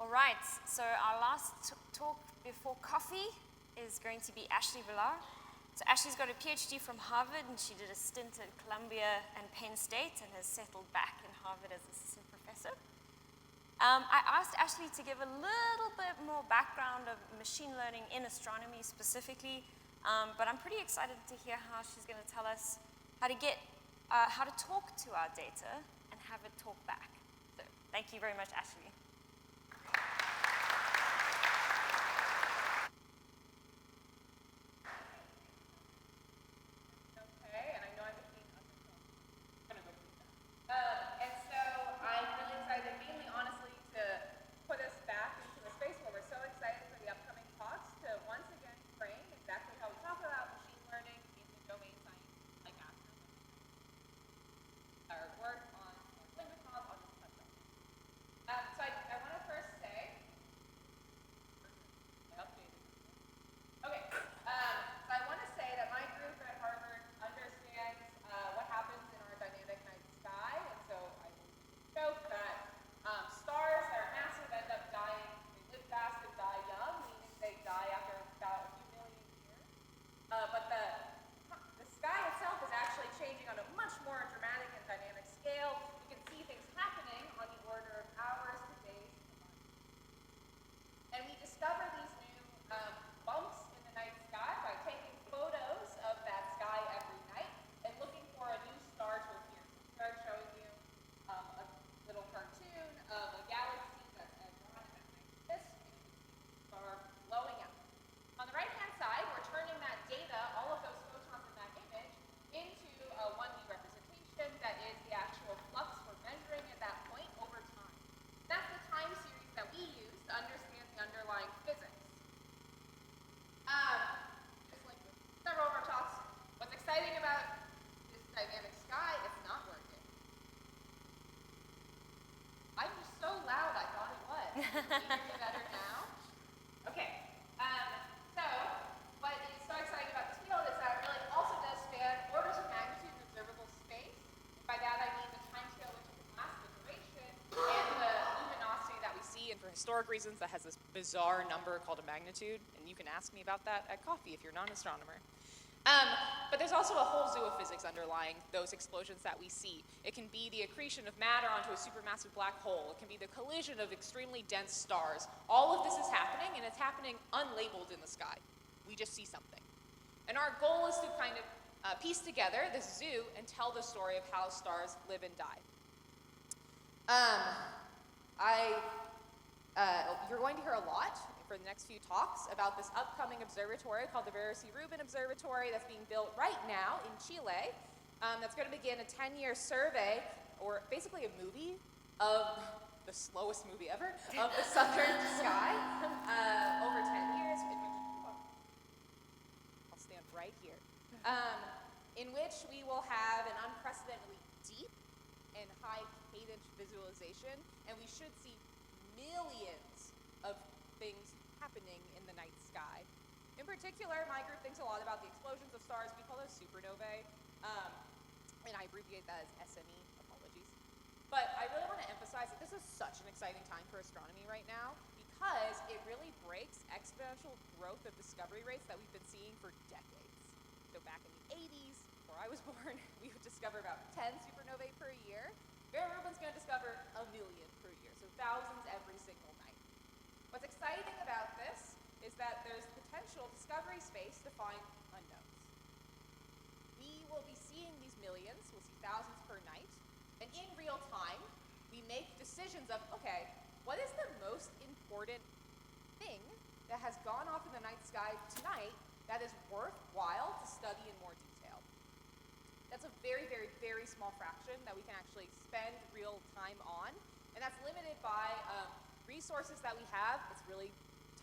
All right, so our last talk before coffee is going to be Ashley Villar. So Ashley's got a PhD from Harvard, and she did a stint at Columbia and Penn State and has settled back in Harvard as assistant professor. I asked Ashley to give a little bit more background of machine learning in astronomy specifically, but I'm pretty excited to hear how she's going to tell us how to talk to our data and have it talk back. So thank you very much, Ashley. Historic reasons, that has this bizarre number called a magnitude, and you can ask me about that at coffee if you're not an astronomer. But there's also a whole zoo of physics underlying those explosions that we see. It can be the accretion of matter onto a supermassive black hole. It can be the collision of extremely dense stars. All of this is happening, and it's happening unlabeled in the sky. We just see something. And our goal is to kind of piece together this zoo and tell the story of how stars live and die. You're going to hear a lot for the next few talks about this upcoming observatory called the Rubin Observatory that's being built right now in Chile. That's going to begin a 10-year survey, or basically a movie of the slowest movie ever, of the southern sky over 10 years. I'll stand right here. In which we will have an unprecedentedly deep and high cadence visualization, and we should see millions of things happening in the night sky. In particular, my group thinks a lot about the explosions of stars. We call those supernovae, and I abbreviate that as SME, apologies. But I really want to emphasize that this is such an exciting time for astronomy right now because it really breaks exponential growth of discovery rates that we've been seeing for decades. So back in the 80s, before I was born, we would discover about 10 supernovae per year. Villar Rubin's going to discover 1 million per year, so thousands every single night. What's exciting about this is that there's potential discovery space to find unknowns. We will be seeing these millions, we'll see thousands per night, and in real time, we make decisions of, okay, what is the most important thing that has gone off in the night sky tonight that is worthwhile to study in more detail? That's a very, very, very small fraction that we can actually spend real time on, and that's limited by resources that we have. It's really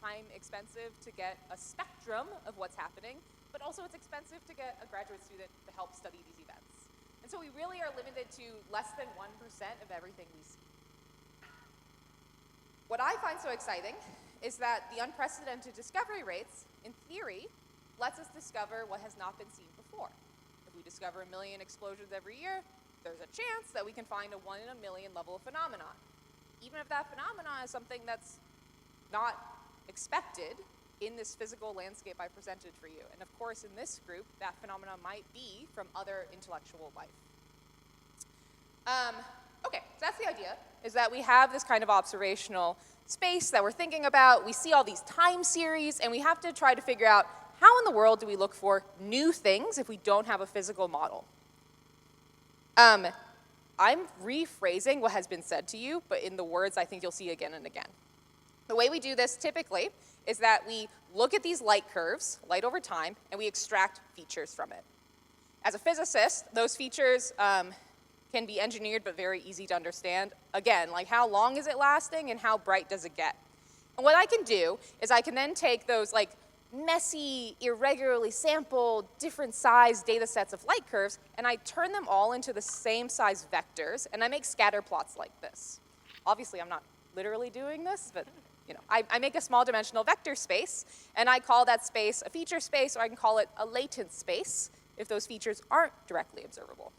time expensive to get a spectrum of what's happening, but also it's expensive to get a graduate student to help study these events. And so we really are limited to less than 1% of everything we see. What I find so exciting is that the unprecedented discovery rates, in theory, lets us discover what has not been seen before. If we discover 1 million explosions every year, there's a chance that we can find a 1 in a million level of phenomenon. Even if that phenomenon is something that's not expected in this physical landscape I presented for you. And of course, in this group, that phenomenon might be from other intellectual life. Okay, so that's the idea, is that we have this kind of observational space that we're thinking about. We see all these time series, and we have to try to figure out how in the world do we look for new things if we don't have a physical model. I'm rephrasing what has been said to you, but in the words I think you'll see again and again. The way we do this typically is that we look at these light curves, light over time, and we extract features from it. As a physicist, those features can be engineered but very easy to understand. Again, like how long is it lasting and how bright does it get? And what I can do is I can then take those like messy, irregularly sampled, different size data sets of light curves, and I turn them all into the same size vectors, and I make scatter plots like this. Obviously, I'm not literally doing this, but I make a small dimensional vector space, and I call that space a feature space, or I can call it a latent space if those features aren't directly observable.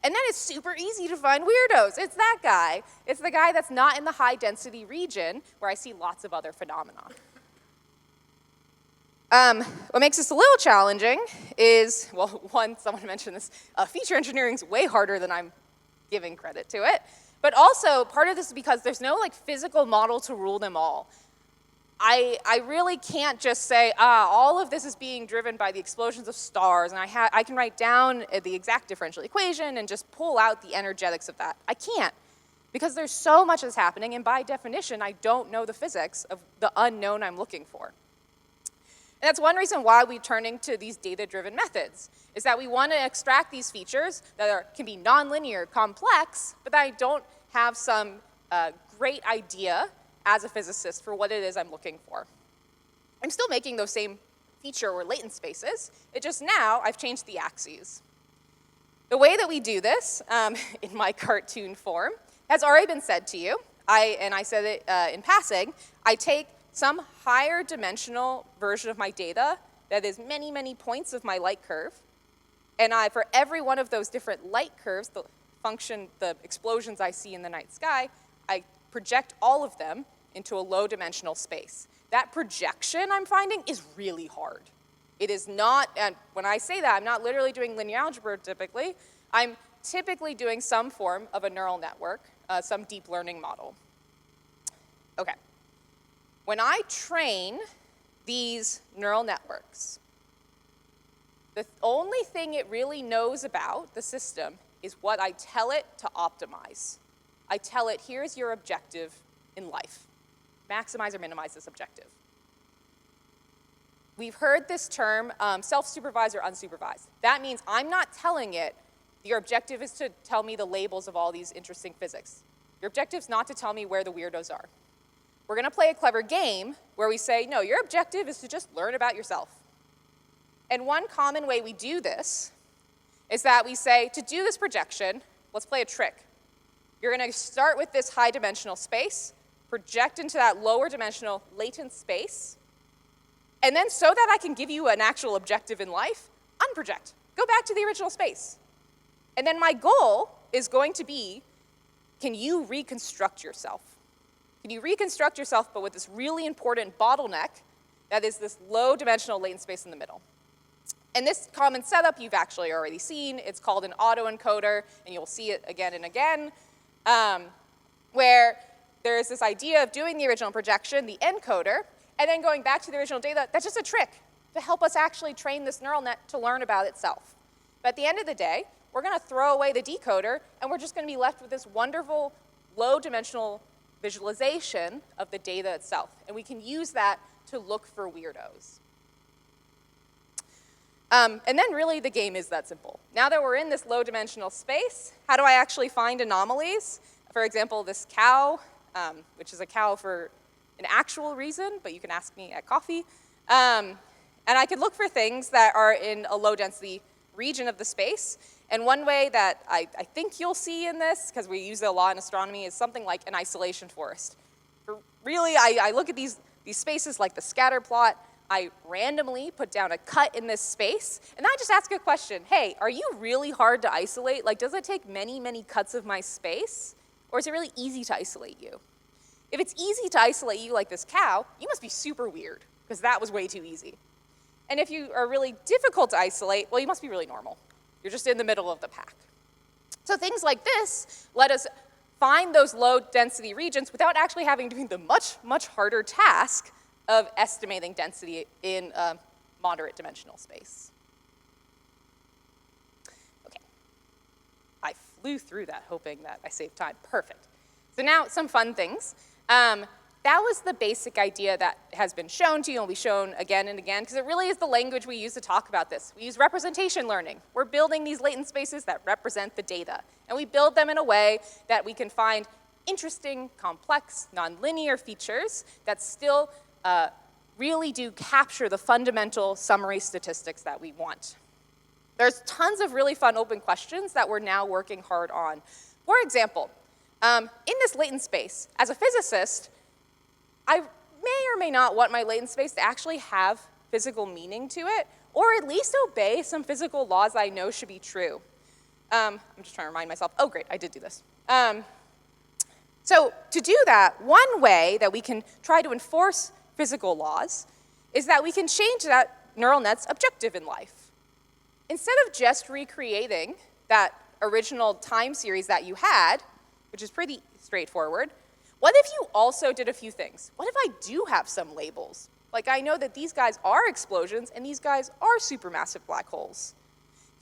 And then it's super easy to find weirdos. It's that guy. It's the guy that's not in the high density region where I see lots of other phenomena. What makes this a little challenging is, well, one, someone mentioned this, feature engineering is way harder than I'm giving credit to it. But also, part of this is because there's no like physical model to rule them all. I really can't just say, all of this is being driven by the explosions of stars, and I can write down the exact differential equation and just pull out the energetics of that. I can't, because there's so much that's happening, and by definition, I don't know the physics of the unknown I'm looking for. And that's one reason why we're turning to these data-driven methods, is that we want to extract these features that can be nonlinear, complex, but that I don't have some great idea as a physicist for what it is I'm looking for. I'm still making those same feature or latent spaces, it just now I've changed the axes. The way that we do this, in my cartoon form, has already been said to you, and I said it in passing. I take some higher dimensional version of my data that is many, many points of my light curve, and for every one of those different light curves, the explosions I see in the night sky, I project all of them into a low dimensional space. That projection I'm finding is really hard. It is not, and when I say that, I'm not literally doing linear algebra typically. I'm typically doing some form of a neural network, some deep learning model. Okay. When I train these neural networks, the only thing it really knows about the system is what I tell it to optimize. I tell it, here's your objective in life. Maximize or minimize this objective. We've heard this term, self-supervised or unsupervised. That means I'm not telling it, your objective is to tell me the labels of all these interesting physics. Your objective is not to tell me where the weirdos are. We're going to play a clever game where we say, no, your objective is to just learn about yourself. And one common way we do this is that we say, to do this projection, let's play a trick. You're going to start with this high dimensional space, project into that lower dimensional latent space, and then so that I can give you an actual objective in life, unproject. Go back to the original space. And then my goal is going to be, can you reconstruct yourself? Can you reconstruct yourself, but with this really important bottleneck that is this low dimensional latent space in the middle? And this common setup you've actually already seen. It's called an autoencoder, and you'll see it again and again, where there's this idea of doing the original projection, the encoder, and then going back to the original data. That's just a trick to help us actually train this neural net to learn about itself. But at the end of the day, we're going to throw away the decoder, and we're just going to be left with this wonderful low-dimensional visualization of the data itself. And we can use that to look for weirdos. And then really the game is that simple. Now that we're in this low-dimensional space, how do I actually find anomalies? For example, this cow, which is a cow for an actual reason, but you can ask me at coffee. And I could look for things that are in a low-density region of the space. And one way that I think you'll see in this, because we use it a lot in astronomy, is something like an isolation forest. Really, I look at these spaces like the scatter plot. I randomly put down a cut in this space, and then I just ask a question. Hey, are you really hard to isolate? Like, does it take many, many cuts of my space? Or is it really easy to isolate you? If it's easy to isolate you like this cow, you must be super weird, because that was way too easy. And if you are really difficult to isolate, well, you must be really normal. You're just in the middle of the pack. So things like this let us find those low-density regions without actually having to do the much, much harder task of estimating density in a moderate dimensional space. Okay. I flew through that hoping that I saved time. Perfect. So now some fun things. That was the basic idea that has been shown to you and will be shown again and again, because it really is the language we use to talk about this. We use representation learning. We're building these latent spaces that represent the data, and we build them in a way that we can find interesting, complex, nonlinear features that still really do capture the fundamental summary statistics that we want. There's tons of really fun open questions that we're now working hard on. For example, in this latent space, as a physicist, I may or may not want my latent space to actually have physical meaning to it, or at least obey some physical laws I know should be true. I'm just trying to remind myself, oh great, I did do this. So to do that, one way that we can try to enforce physical laws is that we can change that neural net's objective in life. Instead of just recreating that original time series that you had, which is pretty straightforward, what if you also did a few things? What if I do have some labels? Like I know that these guys are explosions and these guys are supermassive black holes.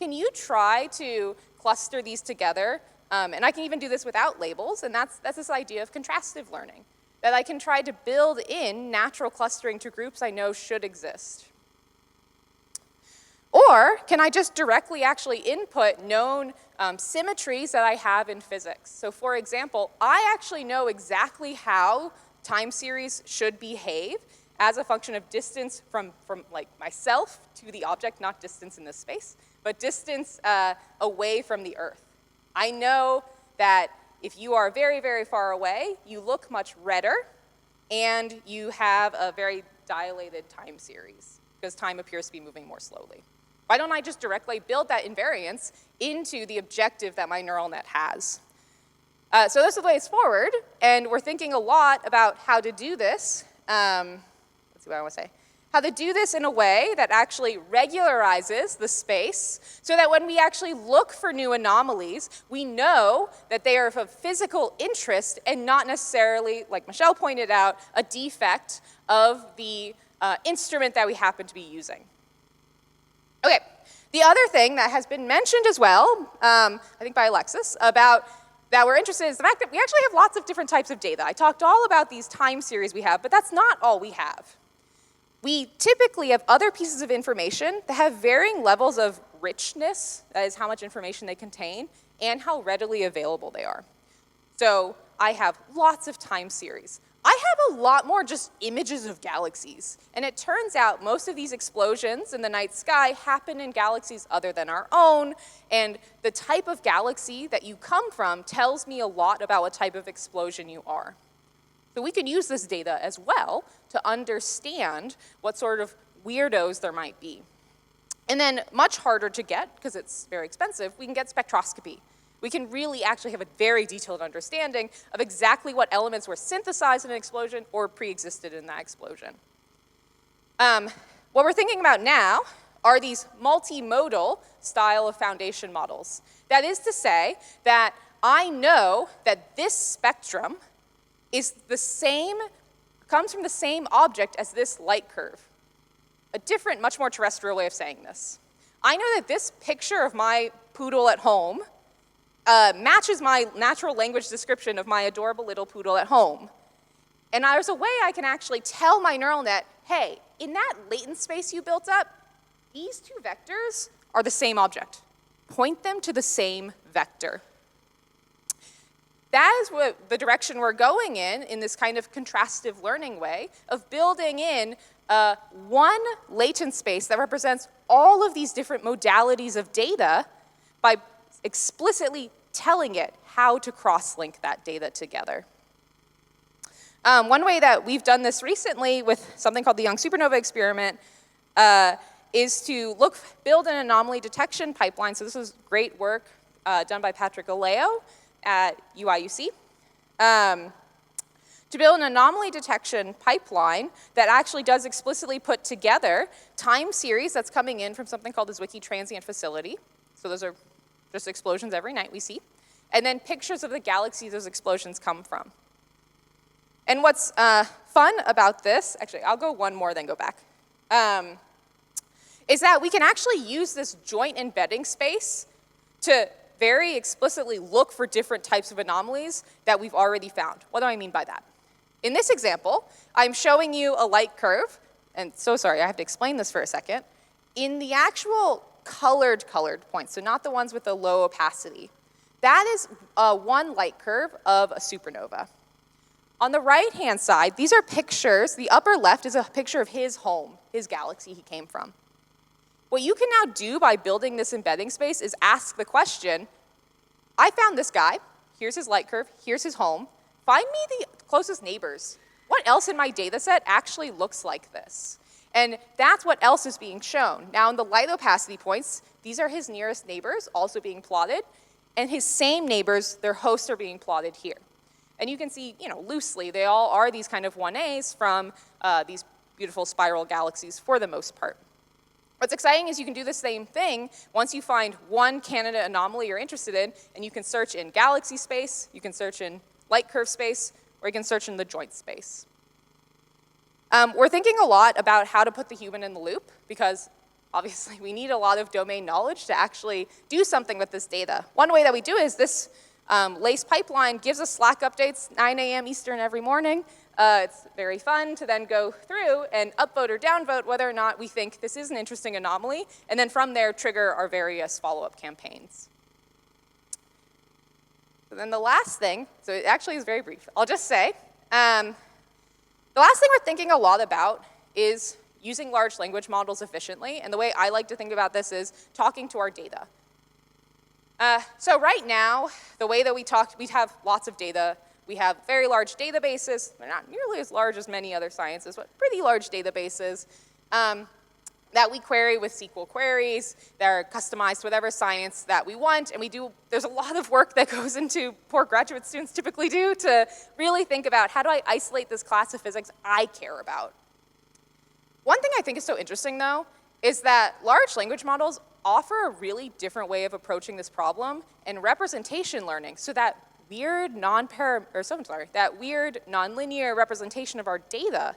Can you try to cluster these together? And I can even do this without labels, and that's this idea of contrastive learning, that I can try to build in natural clustering to groups I know should exist. Or can I just directly actually input known symmetries that I have in physics? So for example, I actually know exactly how time series should behave as a function of distance from like myself to the object, not distance in this space, but distance away from the Earth. I know that if you are very, very far away, you look much redder, and you have a very dilated time series, because time appears to be moving more slowly. Why don't I just directly build that invariance into the objective that my neural net has? So this is the way it's forward, and we're thinking a lot about how to do this. Let's see what I want to say. How to do this in a way that actually regularizes the space so that when we actually look for new anomalies, we know that they are of physical interest and not necessarily, like Michelle pointed out, a defect of the instrument that we happen to be using. Okay, the other thing that has been mentioned as well, I think by Alexis, about that we're interested in is the fact that we actually have lots of different types of data. I talked all about these time series we have, but that's not all we have. We typically have other pieces of information that have varying levels of richness, that is how much information they contain, and how readily available they are. So I have lots of time series. I have a lot more just images of galaxies. And it turns out most of these explosions in the night sky happen in galaxies other than our own. And the type of galaxy that you come from tells me a lot about what type of explosion you are. So we can use this data as well to understand what sort of weirdos there might be. And then much harder to get, because it's very expensive, we can get spectroscopy. We can really actually have a very detailed understanding of exactly what elements were synthesized in an explosion or pre-existed in that explosion. What we're thinking about now are these multimodal style of foundation models. That is to say that I know that this spectrum is the same, comes from the same object as this light curve. A different, much more terrestrial way of saying this. I know that this picture of my poodle at home matches my natural language description of my adorable little poodle at home. And there's a way I can actually tell my neural net, hey, in that latent space you built up, these two vectors are the same object. Point them to the same vector. That is what the direction we're going in this kind of contrastive learning way of building in one latent space that represents all of these different modalities of data by explicitly telling it how to cross-link that data together. One way that we've done this recently with something called the Young Supernova Experiment is to build an anomaly detection pipeline. So this was great work done by Patrick Aleo at UIUC, to build an anomaly detection pipeline that actually does explicitly put together time series that's coming in from something called the Zwicky Transient Facility. So those are just explosions every night we see. And then pictures of the galaxy those explosions come from. And what's fun about this, actually, I'll go one more, then go back, is that we can actually use this joint embedding space to very explicitly look for different types of anomalies that we've already found. What do I mean by that? In this example, I'm showing you a light curve, and so sorry, I have to explain this for a second. In the actual colored points, so not the ones with the low opacity, that is one light curve of a supernova. On the right-hand side, these are pictures. The upper left is a picture of his home, his galaxy he came from. What you can now do by building this embedding space is ask the question, I found this guy, here's his light curve, here's his home, find me the closest neighbors. What else in my data set actually looks like this? And that's what else is being shown. Now in the light opacity points, these are his nearest neighbors also being plotted, and his same neighbors, their hosts are being plotted here. And you can see, loosely, they all are these kind of 1As from these beautiful spiral galaxies for the most part. What's exciting is you can do the same thing once you find one candidate anomaly you're interested in, and you can search in galaxy space, you can search in light curve space, or you can search in the joint space. We're thinking a lot about how to put the human in the loop, because obviously we need a lot of domain knowledge to actually do something with this data. One way that we do is this LACE pipeline gives us Slack updates 9 a.m. Eastern every morning. It's very fun to then go through and upvote or downvote whether or not we think this is an interesting anomaly, and then from there trigger our various follow-up campaigns. So then the last thing, so it actually is very brief, I'll just say, the last thing we're thinking a lot about is using large language models efficiently, and the way I like to think about this is talking to our data. So right now, the way that we have lots of data. We have very large databases. They're not nearly as large as many other sciences, but pretty large databases that we query with SQL queries that are customized to whatever science that we want. And there's a lot of work that goes into, poor graduate students typically do, to really think about how do I isolate this class of physics I care about. One thing I think is so interesting, though, is that large language models offer a really different way of approaching this problem in representation learning, so that weird nonlinear representation of our data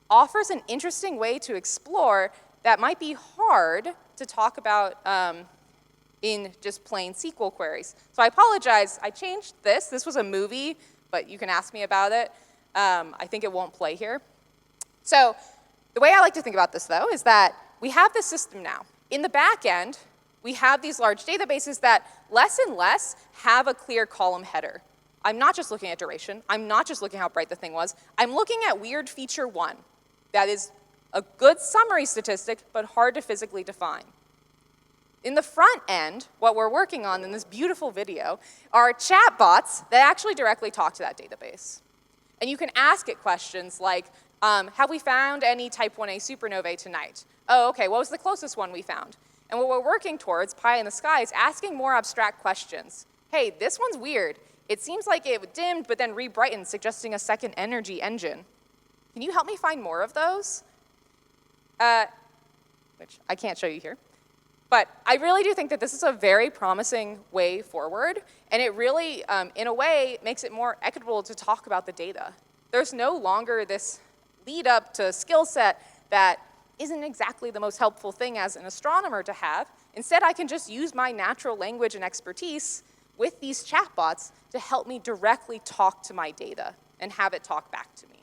offers an interesting way to explore that might be hard to talk about in just plain SQL queries. So I apologize, I changed this. This was a movie, but you can ask me about it. I think it won't play here. So the way I like to think about this, though, is that we have this system now. In the back end, we have these large databases that less and less have a clear column header. I'm not just looking at duration. I'm not just looking at how bright the thing was. I'm looking at weird feature 1. That is a good summary statistic, but hard to physically define. In the front end, what we're working on in this beautiful video are chatbots that actually directly talk to that database. And you can ask it questions like, have we found any type 1a supernovae tonight? Oh, okay, what was the closest one we found? And what we're working towards, pie in the sky, is asking more abstract questions. Hey, this one's weird. It seems like it dimmed but then re-brightened, suggesting a second energy engine. Can you help me find more of those? Which I can't show you here. But I really do think that this is a very promising way forward, and it really, in a way, makes it more equitable to talk about the data. There's no longer this lead up to skill set that isn't exactly the most helpful thing as an astronomer to have. Instead, I can just use my natural language and expertise with these chatbots to help me directly talk to my data and have it talk back to me.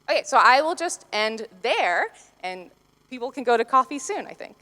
Okay, so I will just end there, and people can go to coffee soon, I think.